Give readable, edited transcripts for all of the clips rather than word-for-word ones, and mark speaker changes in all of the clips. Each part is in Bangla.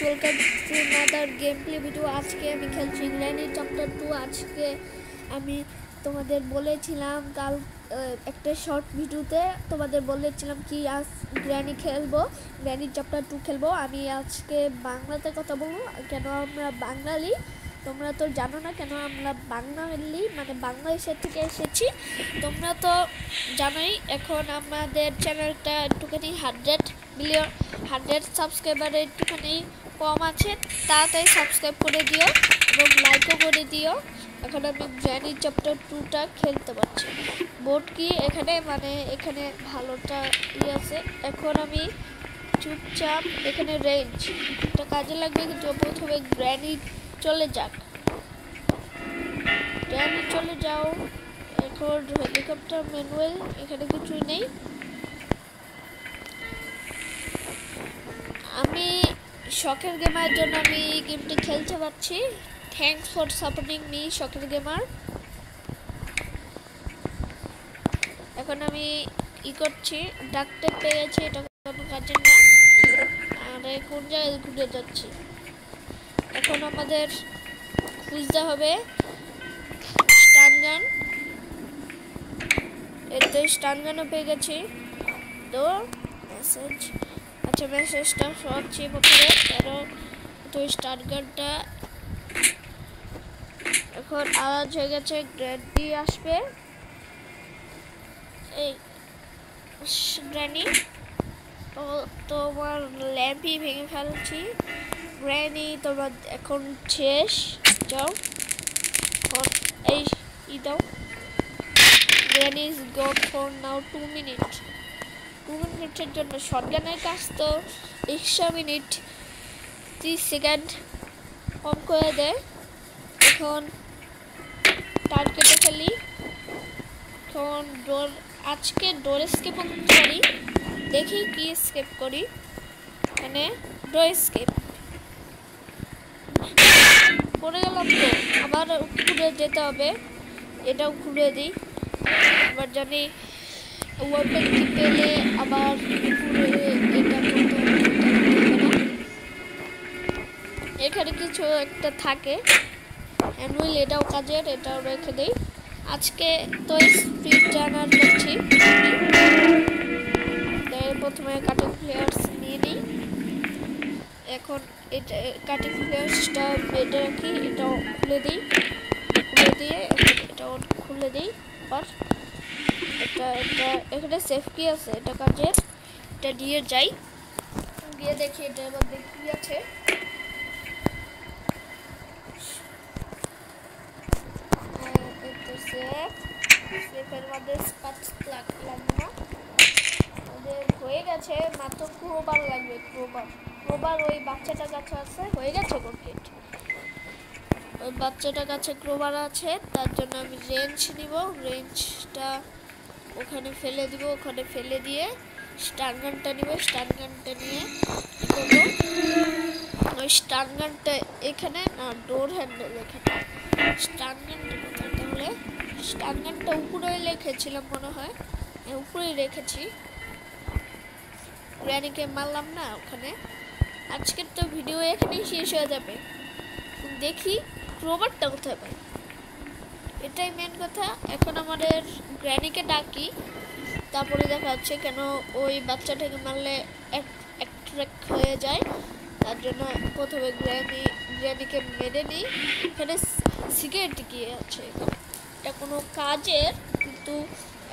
Speaker 1: Welcome to another game play video. আজকে আমি খেলছি গ্র্যানি চ্যাপ্টার 2। আজকে আমি তোমাদের বলেছিলাম কাল একটা শর্ট ভিডিওতে তোমাদের বলেছিলাম কি আজ গ্র্যানি খেলবো, গ্র্যানি চ্যাপ্টার 2 খেলবো। আমি আজকে বাংলাতে কথা বলবো। কেন আমরা বাঙালি তোমরা তো জানো না, কেন আমরা বাঙালি মানে বাংলাদেশের থেকে এসেছি, তোমরা তো জানোই। এখন আমাদের চ্যানেলটা একটুখানি 100 সাবস্ক্রাইবার একটুখানি কম আছে, তাড়াতাড়ি সাবস্ক্রাইব করে দিও এবং লাইকও করে দিও। এখন আমি গ্র্যানি চ্যাপ্টার 2টা খেলতে পারছি। বোর্ড কি এখানে মানে এখানে ভালোটা আছে। এখন আমি চুপচাপ এখানে রেঞ্জটা কাজে লাগবে, কিন্তু প্রথমে গ্র্যানি চলে যাক। গ্র্যানি চলে যাও। এখন হেলিকপ্টার ম্যানুয়াল এখানে কিছুই নেই। আমি শখের গেমার জন্য আমি গেমটি খেলতে পারছি। থ্যাঙ্কস ফর সাপোর্টিং মি শখের গেমার। এখন আমি করছি, ডাকতে পেয়েছি, এটা কোনো কাজের না। আর কোন জায়গায় ঘুরে যাচ্ছি। এখন আমাদের খুঁজতে হবে স্টান গান। এতে স্টান গানও পেয়ে গেছি। তো মেসেজ, আচ্ছা মেসেজটা সরছি প্রথমে, কারণ তো স্টার গানটা এখন আওয়াজ হয়ে গেছে। গ্র্যানি আসবে। এই গ্র্যানি তো তোমার ল্যাম্পই ভেঙে ফেলছি। গ্র্যানি তোমার এখন শেষ, যাও এই দাও। Granny is goat for now 2 minute. 2 মিনিটের জন্য শটগানের কাজ তো 100 মিনিট 30 সেকেন্ড কম করে দেয়। এখন টার্গেটে খেলি। এখন আজকে ডোর স্কেপ করি, দেখি কি স্কেপ করি। মানে ডোর স্কেপ করে গেলাম, তো আবার ঘুরে যেতে হবে। এটাও ঘুরে দিই, আবার জানি ওয়েপন কি পেলে আবার ঘুরে এটা করতে হবে। এখানে কিছু একটা থাকে হ্যান্ডউইল, এটাও কাজের, এটাও রেখে দিই। আজকে তো স্পিড জানার করছি। প্রথমে কাটিং প্লেয়ার্স নিয়ে নিই। এখন এটা কাটিং প্লেয়ার্সটা বেডে রাখি, এটাও খুলে দিই। খুলে দিয়ে এটাও খুলে দিই। আর এটা এখানে সেফ কি আছে, এটা কাজের, এটা দিয়ে যাই। দিয়ে দেখি এটার মধ্যে কি আছে। সেফের মধ্যে লাগবে না, ওদের হয়ে গেছে। মাত্র ক্রোবার লাগবে, ক্রোবার ওই বাচ্চাটার কাছে আছে, হয়ে গেছে কমপ্লিট। ওই বাচ্চাটার কাছে ক্রোবার আছে, তার জন্য আমি রেঞ্জ নিব। রেঞ্জটা ওখানে ফেলে দিব, ওখানে ফেলে দিয়ে স্টান গানটা নিব। স্টান গানটা নিয়ে করবো ওই স্টান গানটা এখানে না, ডোর হ্যান্ডেল এখানে। স্টান গানটা কোথায়, তাহলে স্টান গানটা উপরে রেখেছিলাম মনে হয়, উপরেই রেখেছি। গ্র্যানিকে মারলাম না ওখানে। আজকের তো ভিডিও এখানেই শেষ হয়ে যাবে। দেখি ক্রোবারটা কোথায় পাই, এটাই মেন কথা। এখন আমাদের গ্র্যানিকে ডাকি, তারপরে দেখা যাচ্ছে কেন ওই বাচ্চাটাকে মারলে অ্যাট্রাক্ট হয়ে যায়। তার জন্য প্রথমে গ্র্যানিকে মেরে নিই। এখানে সিগারেট কি আছে, এটা কোনো কাজের, কিন্তু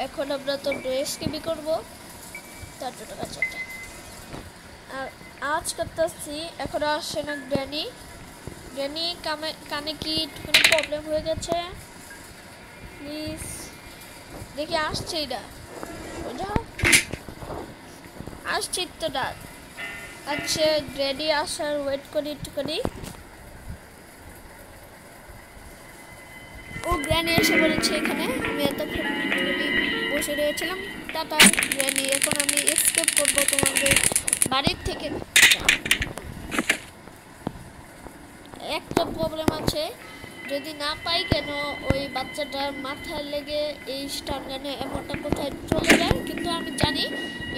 Speaker 1: এখন আমরা তো ড্রেসকেপি করবো, তার জন্য বাচ্চাটা আর আজ করতেছি। এখন আসছে না গ্র্যানি কানে কি একটুখানি প্রবলেম হয়ে গেছে। প্লিজ দেখি আসছে, এটা আসছে তো ডাক। আচ্ছা গ্র্যানি আসার ওয়েট করি একটুখানি। ও গ্র্যানি এসে বলেছে এখানে। আমি এতক্ষণ বসে রয়েছিলাম। টাটা গ্র্যানি, এখন আমি এসকেপ করবো তোমাদের বাড়ির থেকে। একটা প্রবলেম আছে, যদি না পাই কেন ওই বাচ্চাটার মাথায় লেগে এই স্টান গানে এমনটা কোথায় চলে যায়, কিন্তু আমি জানি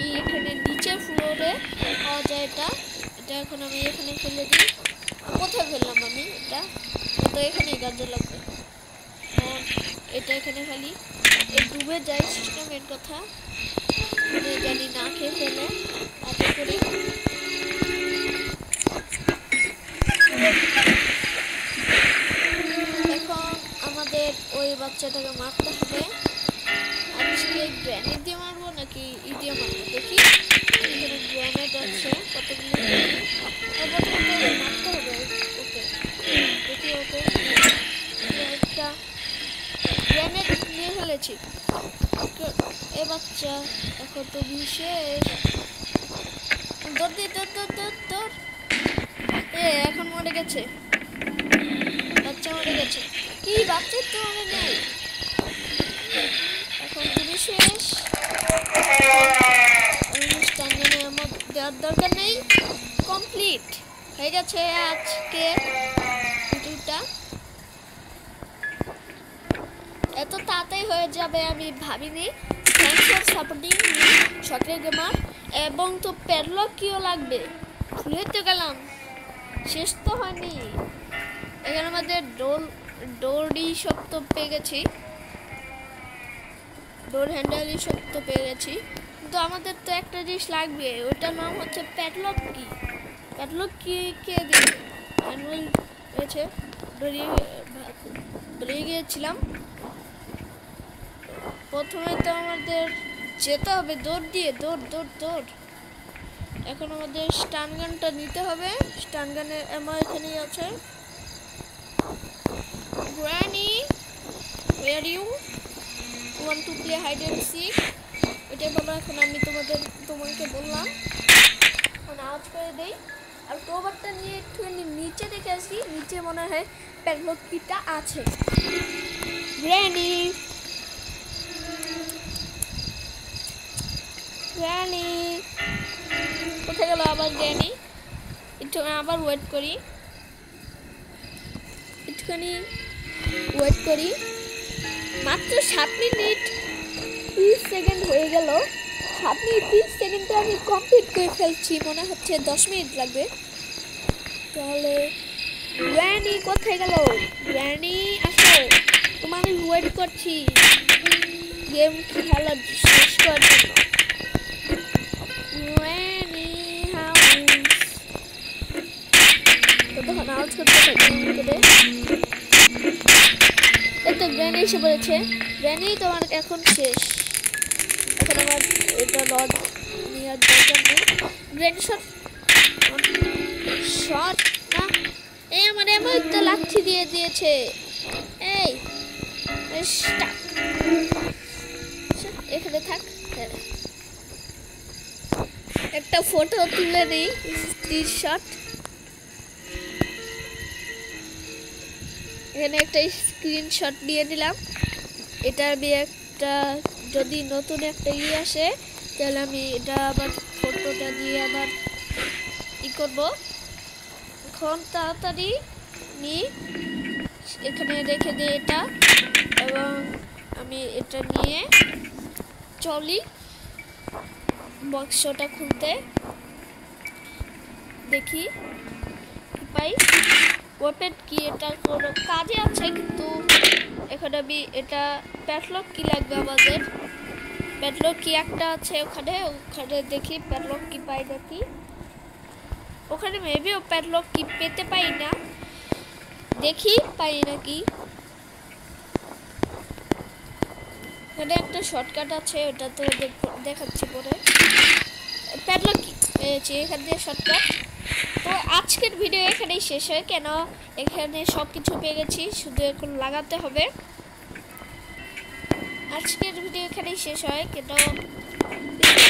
Speaker 1: এই এখানে নিচের ফ্লোরে পাওয়া যায়। এটা এটা এখন আমি এখানে ফেলে দিই। কোথায় ফেললাম আমি? এটা তো এখানেই কাজে লাগবে। এটা এখানে ফেলি, এই ডুবে যায় সিস্টেমের কথা জানি না খেয়ে ফেলে তাতে করে। এখন আমাদের ওই বাচ্চাটাকে মারতে হবে। আজকে গ্রেনেড দিয়ে মারবো নাকি ই দিয়ে মারবো দেখি। এখানে গ্রেনেড আছে কতগুলো, মারতে হবে ওকে। দেখি ওকে একটা গ্রেনেড নিয়ে ফেলেছি। এ বাচ্চা এখন তো বিশেষ দৌড় দিয়ে দৌড়। এখন মরে গেছে, বাচ্চা মরে গেছে। কি বাচ্চা তো মরে নেই, এখন তুমি শেষ। অনুষ্ঠানে আমার দেওয়ার দরকার নেই, কমপ্লিট হয়ে গেছে আজকে ভিডিওটা। এত তাড়াতাড়ি হয়ে যাবে আমি ভাবিনি। থ্যাংকস ফর সাপোর্টিং মি শখের গেমার। এবং তো প্যাডলক কিও লাগবে, খুলে তো গেলাম, শেষ তো হয়নি। এখানে আমাদের ডোরই সব তো পেয়ে গেছি, ডোর হ্যান্ডেলই সব তো পেয়ে গেছি। কিন্তু আমাদের তো একটা জিনিস লাগবে, ওটার নাম হচ্ছে প্যাডলক কি। প্যাডলক কি কে দিবে? হ্যান্ডেল পেয়েছে, বেরিয়ে গিয়েছিলাম। প্রথমে তো আমাদের যেতে হবে দৌড় দিয়ে, দৌড়। এখন আমাদের স্টান গানটা নিতে হবে। স্টান গানের আমার এখানেই আছে। Granny, where are you? Want to play hide and seek? এটাই বলো। এখন আমি তোমাকে বললাম এখন আওয়াজ করে দেই। আর টোবারটা নিয়ে একটুখানি নিচে দেখে আসি, নিচে মনে হয় প্যাডলক কিটা আছে। Granny, কোথায় গেল আবার গ্র্যানি? একটু আবার ওয়েট করি, একটুখানি ওয়েট করি। মাত্র 7 মিনিট 30 সেকেন্ড হয়ে গেল। 7 মিনিট 30 সেকেন্ডে আমি কমপ্লিট করে ফেলছি, মনে হচ্ছে 10 মিনিট লাগবে। তাহলে গ্র্যানি কোথায় গেল? গ্র্যানি আসো, তোমার আমি ওয়েট করছি গেম খেলা শেষ করার জন্য। তখন আওয়াজ করতে এই তো গ্র্যানি এসে পড়েছে। গ্র্যানি তোমার এখন শেষ, এখন আমার এটা রড নেওয়ার দরকার নেই। গ্র্যানি শট না, এই আমার এমন একটা লাঠি দিয়ে দিয়েছে। এই এখানে থাক, একটা ফটো তুলে নেই স্ক্রিনশট। এখানে একটা স্ক্রিনশট দিয়ে দিলাম। এটা আমি একটা যদি নতুন একটা আসে তাহলে আমি এটা আবার ফটোটা দিয়ে আবার করবো। এখন তাড়াতাড়ি এখানে রেখে দিই এটা, এবং আমি এটা নিয়ে চলি বক্সটা খুলতে। দেখি পাই ওপেন কি, এটা কোনো কাজে আছে কিন্তু এখানে আমি এটা প্যাডলক কি লাগবে আমাদের। প্যাডলক কি একটা আছে ওখানে দেখি প্যাডলক কি পাই নাকি। ওখানে মেবিও প্যাডলক কি পেতে পাই না, দেখি পাই নাকি। এখানে একটা শর্টকাট আছে, ওটা তো দেখাচ্ছি পরে। প্যাডলক কি পেয়েছি এখান দিয়ে শর্টকাট। তো আজকের ভিডিও এখানেই শেষ হয়, কেন এখানে সব কিছু পেয়ে গেছি, শুধু এখন লাগাতে হবে। আজকের ভিডিও এখানেই শেষ হয়, কেন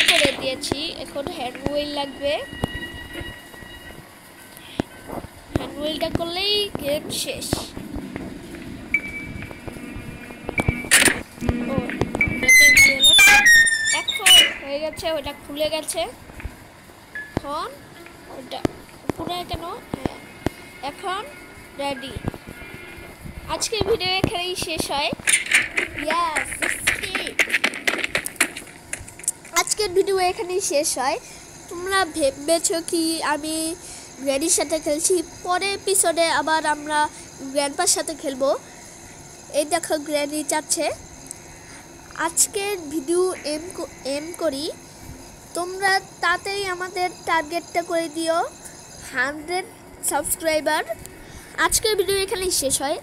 Speaker 1: করে দিয়েছি। এখন হ্যান্ড হুইল লাগবে, হ্যান্ড হুইলটা করলেই গেম শেষ। এখন হয়ে গেছে, ওটা খুলে গেছে। এখন ওটা পুরো কেন, হ্যাঁ এখন রেডি। আজকের ভিডিও এখানেই শেষ হয়। আজকের ভিডিও এখানেই শেষ হয়। তোমরা ভেবেছো কি আমি গ্র্যানির সাথে খেলছি, পরের এপিসোডে আবার আমরা গ্র্যান্ডপার সাথে খেলবো। এই দেখো গ্র্যানি যাচ্ছে। আজকের ভিডিও এম করি, তোমরা তাড়াতাড়ি আমাদের টার্গেটটা করে দিও 100 সাবস্ক্রাইবার। আজকের ভিডিও এখানেই শেষ হয়।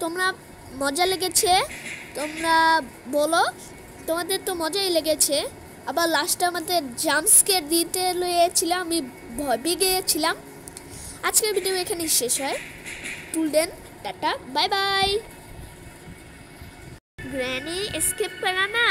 Speaker 1: তোমরা মজা লেগেছে তোমরা বলো, তোমাদের তো মজাই লেগেছে। আবার লাস্টে আমাদের জাম্প স্কেয়ার দিতে লয়েছিলাম, আমি ভয় পেয়ে গিয়েছিলাম। আজকের ভিডিও এখানেই শেষ হয়। Till then, tata, bye bye. Granny escape করা না।